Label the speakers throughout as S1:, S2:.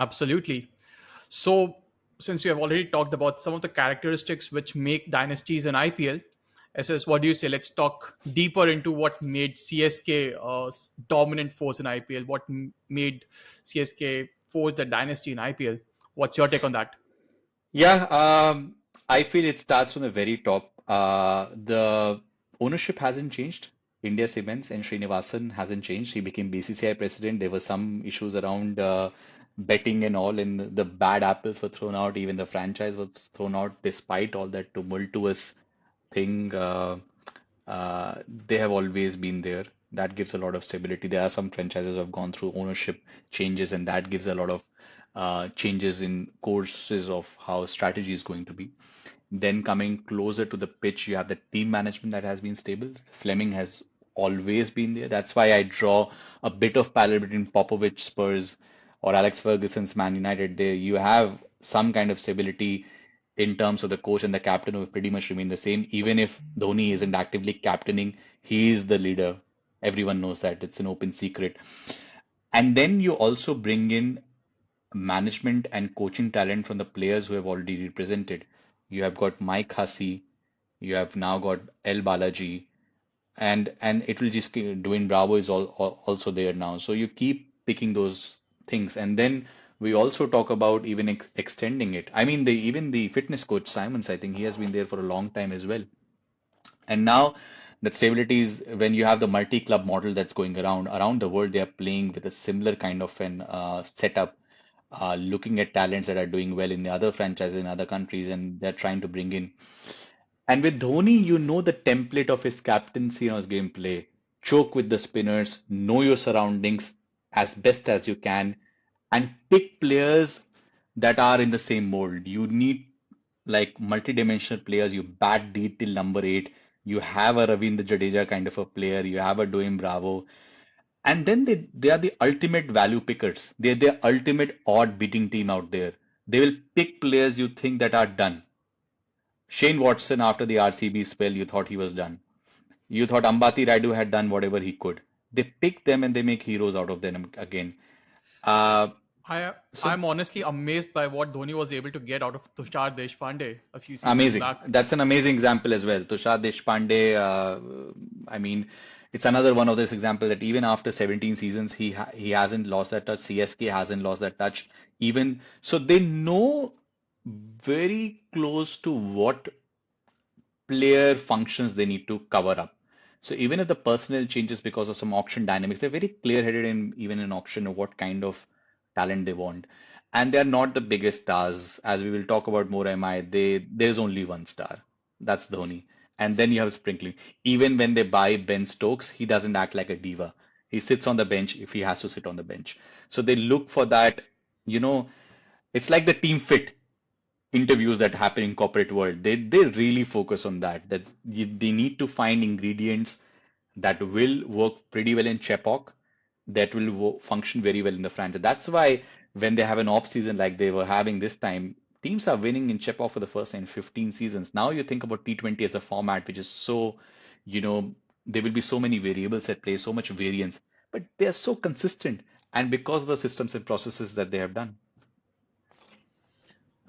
S1: Absolutely. So, since we have already talked about some of the characteristics which make dynasties in IPL, SS, what do you say? Let's talk deeper into what made CSK a dominant force in IPL. What made CSK force the dynasty in IPL? What's your take on that?
S2: Yeah, I feel it starts from the very top. The ownership hasn't changed. India Cements and Srinivasan hasn't changed. He became BCCI president. There were some issues around betting and all, and the bad apples were thrown out. Even the franchise was thrown out, despite all that tumultuous thing. They have always been there. That gives a lot of stability. There are some franchises who have gone through ownership changes, and that gives a lot of changes in courses of how strategy is going to be. Then coming closer to the pitch, you have the team management that has been stable. Fleming has always been there. That's why I draw a bit of parallel between Popovich Spurs or Alex Ferguson's Man United. There you have some kind of stability in terms of the coach and the captain who have pretty much remained the same. Even if Dhoni isn't actively captaining, he is the leader. Everyone knows that. It's an open secret. And then you also bring in management and coaching talent from the players who have already represented. You have got Mike Hussey, you have now got El Balaji, and it will just Dwayne Bravo is also there now. So you keep picking those things, and then we also talk about even extending it. I mean, even the fitness coach Simons, I think he has been there for a long time as well. And now that stability is when you have the multi-club model that's going around the world, they are playing with a similar kind of an setup, looking at talents that are doing well in the other franchises in other countries, and they're trying to bring in. And with Dhoni, you know the template of his captaincy and his gameplay. Choke with the spinners, know your surroundings as best as you can, and pick players that are in the same mold. You need like multi-dimensional players. You bat deep till number eight. You have a Ravindra Jadeja kind of a player. You have a Dwayne Bravo. And then they are the ultimate value pickers. They're the ultimate odd beating team out there. They will pick players you think that are done. Shane Watson, after the RCB spell, you thought he was done. You thought Ambati Raidu had done whatever he could. They pick them and they make heroes out of them again. Uh,
S1: I
S2: so
S1: I'm honestly amazed by what Dhoni was able to get out of Tushar Deshpande a few seasons
S2: Amazing.
S1: back.
S2: That's an amazing example as well. Tushar Deshpande, I mean, it's another one of this example that even after 17 seasons, he hasn't lost that touch. CSK hasn't lost that touch. Even so, they know very close to what player functions they need to cover up. So even if the personnel changes because of some auction dynamics, they're very clear-headed in even in auction of what kind of talent they want. And they're not the biggest stars. As we will talk about more MI, there's only one star. That's Dhoni. And then you have sprinkling. Even when they buy Ben Stokes, he doesn't act like a diva. He sits on the bench if he has to sit on the bench. So they look for that, you know, it's like the team fit interviews that happen in corporate world. They really focus on that they need to find ingredients that will work pretty well in Chepauk, that will function very well in the franchise. That's why when they have an off season like they were having this time, teams are winning in Chepauk for the first time in 15 seasons. Now you think about T20 as a format which is so, you know, there will be so many variables at play, so much variance, but they are so consistent, and because of the systems and processes that they have done.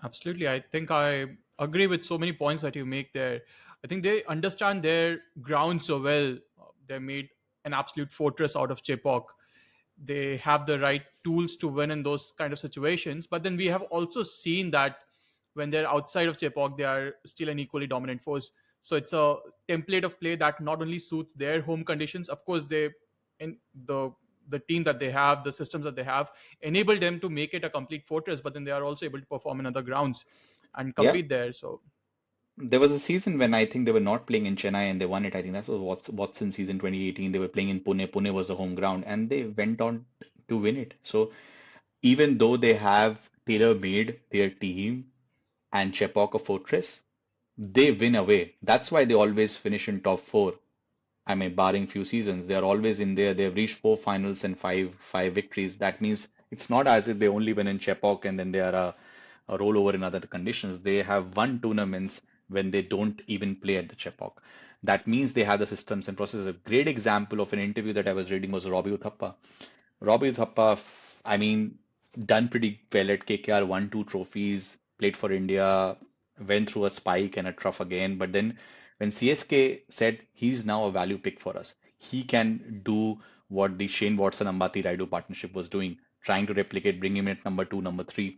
S1: Absolutely. I think I agree with so many points that you make there. I think they understand their ground so well. They made an absolute fortress out of Chepok. They have the right tools to win in those kind of situations. But then we have also seen that when they're outside of Chepok, they are still an equally dominant force. So it's a template of play that not only suits their home conditions, of course, they in the team that they have, the systems that they have, enable them to make it a complete fortress. But then they are also able to perform in other grounds and
S2: Yeah.
S1: compete there. So
S2: There was a season when I think they were not playing in Chennai and they won it. I think that was Watson season 2018. They were playing in Pune. Pune was the home ground and they went on to win it. So even though they have tailor-made their team and Chepauk a fortress, they win away. That's why they always finish in top four. I mean, barring few seasons, they are always in there. They've reached four finals and five victories. That means it's not as if they only win in Chepauk and then they are a rollover in other conditions. They have won tournaments when they don't even play at the Chepauk. That means they have the systems and processes. A great example of an interview that I was reading was Robbie Uthappa. Robbie Uthappa, I mean, done pretty well at KKR, won two trophies, played for India, went through a spike and a trough again. But then when CSK said he's now a value pick for us, he can do what the Shane Watson Ambati Raidu partnership was doing, trying to replicate, bring him in at number two, number three.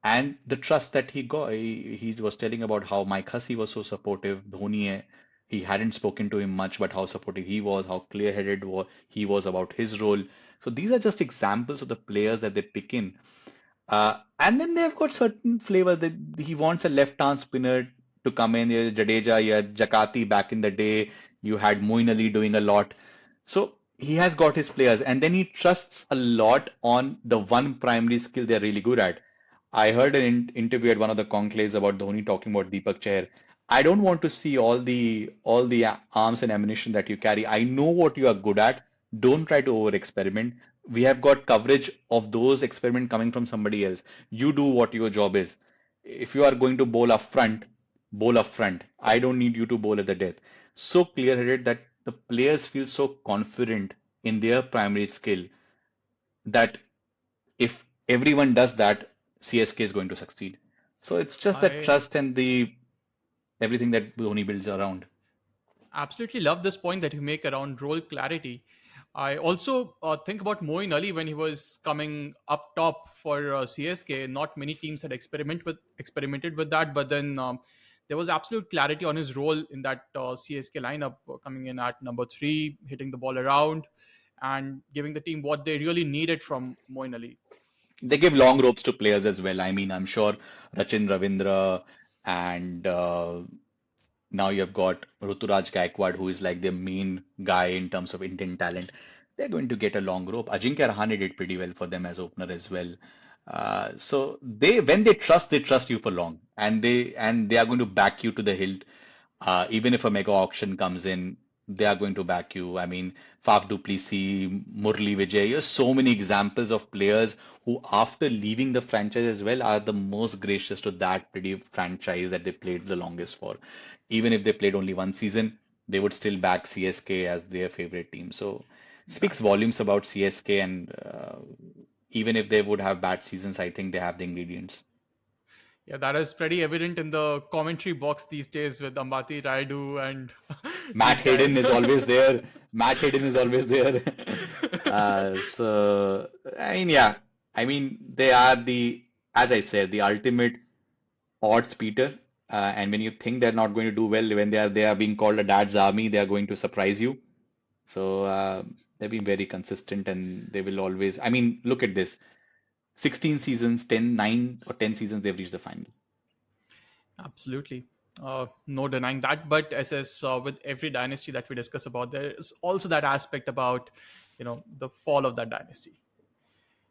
S2: And the trust that he got, he was telling about how Mike Hussey was so supportive. Dhoni, he hadn't spoken to him much, but how supportive he was, how clear-headed he was about his role. So these are just examples of the players that they pick in. And then they've got certain flavors that he wants a left-arm spinner to come in. You had Jadeja, you had Jakati back in the day. You had Moeen Ali doing a lot. So he has got his players, and then he trusts a lot on the one primary skill they're really good at. I heard an interview at one of the conclaves about Dhoni talking about Deepak Chahar. I don't want to see all the arms and ammunition that you carry. I know what you are good at. Don't try to over experiment. We have got coverage of those experiments coming from somebody else. You do what your job is. If you are going to bowl up front, bowl up front. I don't need you to bowl at the death. So clear-headed that the players feel so confident in their primary skill that if everyone does that, CSK is going to succeed. So it's just that
S1: I
S2: trust and the everything that Dhoni builds around.
S1: absolutely love this point that you make around role clarity. I also think about Moeen Ali when he was coming up top for CSK. Not many teams had experimented with that, but then there was absolute clarity on his role in that CSK lineup, coming in at number three, hitting the ball around, and giving the team what they really needed from Moeen Ali.
S2: They give long ropes to players as well. I mean, I'm sure Rachin Ravindra and now you've got Ruturaj Gaikwad, who is like the main guy in terms of Indian talent. They're going to get a long rope. Ajinkya Rahane did pretty well for them as opener as well. So when they trust you for long, and they are going to back you to the hilt. Even if a mega auction comes in, they are going to back you. I mean, Faf du Plessis, Murli Vijay, there's so many examples of players who, after leaving the franchise as well, are the most gracious to that pretty franchise that they played the longest for. Even if they played only one season, they would still back CSK as their favorite team. So, speaks
S1: Exactly.
S2: volumes about CSK, and even if they would have bad seasons, I think they have the ingredients.
S1: Yeah, that is pretty evident in the commentary box these days with Ambati Raidu and
S2: Matt
S1: these guys.
S2: Hayden is always there. Matt Hayden is always there. So, I mean, yeah, I mean, they are as I said, the ultimate odds beater. And when you think they're not going to do well, when they are being called a dad's army, they are going to surprise you. So, they've been very consistent, and they will always. I mean, look at this: 16 seasons, 10, 9 or 10 seasons, they've reached the final.
S1: Absolutely. No denying that. But as with every dynasty that we discuss about, there is also that aspect about, the fall of that dynasty.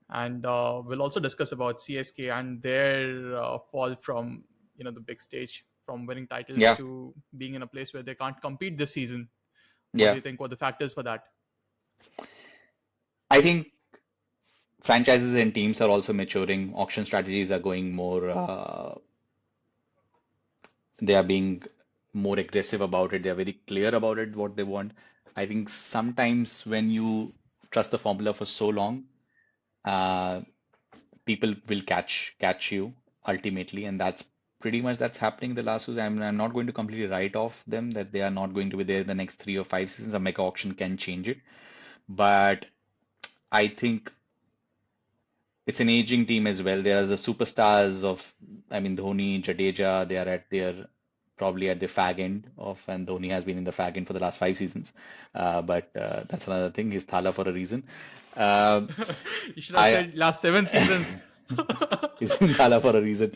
S1: And we'll also discuss about CSK and their fall from, the big stage, from winning titles
S2: Yeah,
S1: to being in a place where they can't compete this season. What do
S2: yeah.
S1: you think were the factors for that?
S2: I think franchises and teams are also maturing. Auction strategies are going more, they are being more aggressive about it. They are very clear about it, what they want. I think sometimes when you trust the formula for so long, uh, people will catch you ultimately, and that's happening the last season. I'm not going to completely write off them that they are not going to be there the next 3 or 5 seasons. A mega auction can change it, but I think it's an aging team as well. There are the superstars of, I mean, Dhoni, Jadeja, they are at their probably at the fag end of, and Dhoni has been in the fag end for the last 5 seasons. But that's another thing. He's Thala for a reason. Uh,
S1: You should have
S2: I
S1: said last 7 seasons.
S2: He's in Thala for a reason.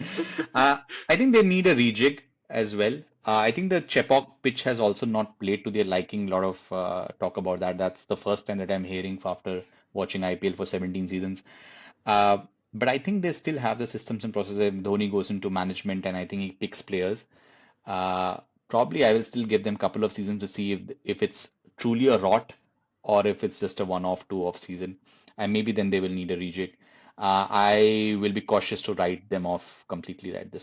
S2: Uh, I think they need a rejig as well. I think the Chepauk pitch has also not played to their liking. A lot of talk about that. That's the first time that I'm hearing after watching IPL for 17 seasons. Uh, but I think they still have the systems and processes. Dhoni goes into management, and I think he picks players. Uh, Probably I will still give them a couple of seasons to see if it's truly a rot or if it's just a one-off, two-off season, and maybe then they will need a rejig. I will be cautious to write them off completely at this